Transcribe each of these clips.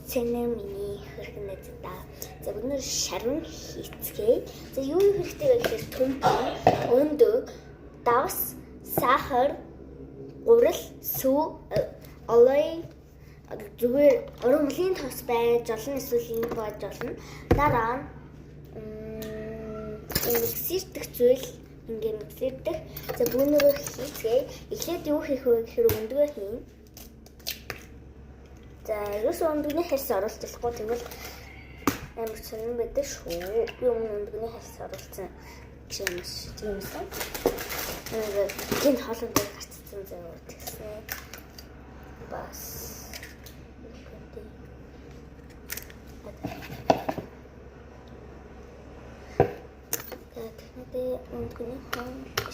Цэнэ миний хэрэгнэд та. За бид нэр шарн хийцгээе. За юу хэрэгтэй вэ гэхээр төмпөн, өндөг, давс, сахар, гурал, сүү, олой зүгээр орон мөлийн тос байж олон эсвэл ингэ байж болно. Дараа нь миксердэх зүйл ингээ миксердэх. За бүүнөрөө хийцгээе. Эхлээд юу хийх вэ гэхээр өндгөө хийн. За ерөөсөө өндгөний хальс оруулж болохгүй тэгвэл амар сонирн байдаг шүү. Би өмнө өндгөний хальс оруулсан гэж юмсан. Тэнд хоолой дээр гарцсан заяа тэгсэн. Бас тэгээд өндгөний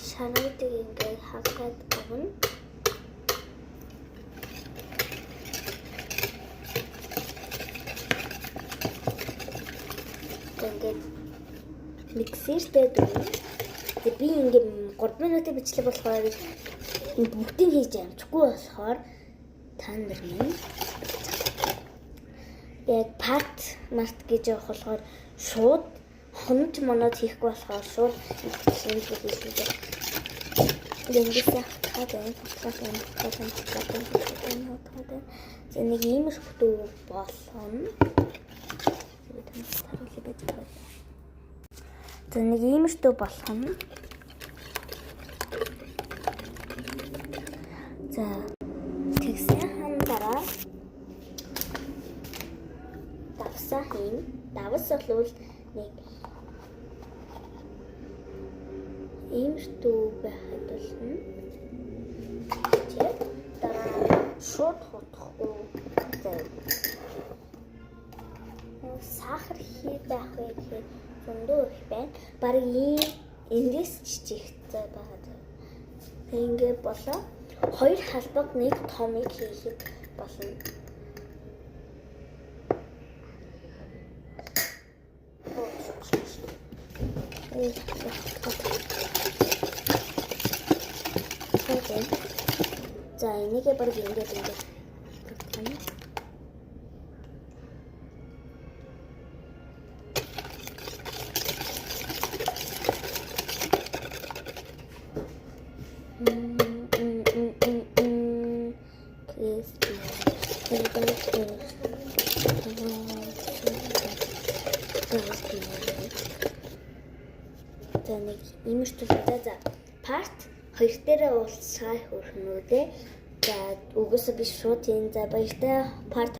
шануудыг ингээ хаггаад өгнө. Ингээд миксертэй дүүн. Тэгээд би ингээд 3 минутын бичлэг болохоор бүгдийг хийж амжихгүй болохоор та нар минь яг парт март гэж явах болохоор шууд хонч монод хийхгүй болохоор шууд шинжлэх хийлээ. Гэнгээс хатаа за нэг иймэрхүү болно. За нэг иймэрхүү болгоно. За тэгсэн дараа давсаа хийн. Давс болвол нэг иймэрхүү байхад болно. Тэгээд дараа шууд хотхгүй. За сахар хий байх вэ гэхээр зөндөө их байна. Бараг эндээс жижигтэй байгаа. Ингээ болоо. 2 халбаг нэг томыг хийхэд болно. За энийгээ бараг ингээд за нэг иймэрхүү за парт хоёр дээрээ уулзсаа хөрхнүүдээ. За угсаа би шууд энэ за баяртай парт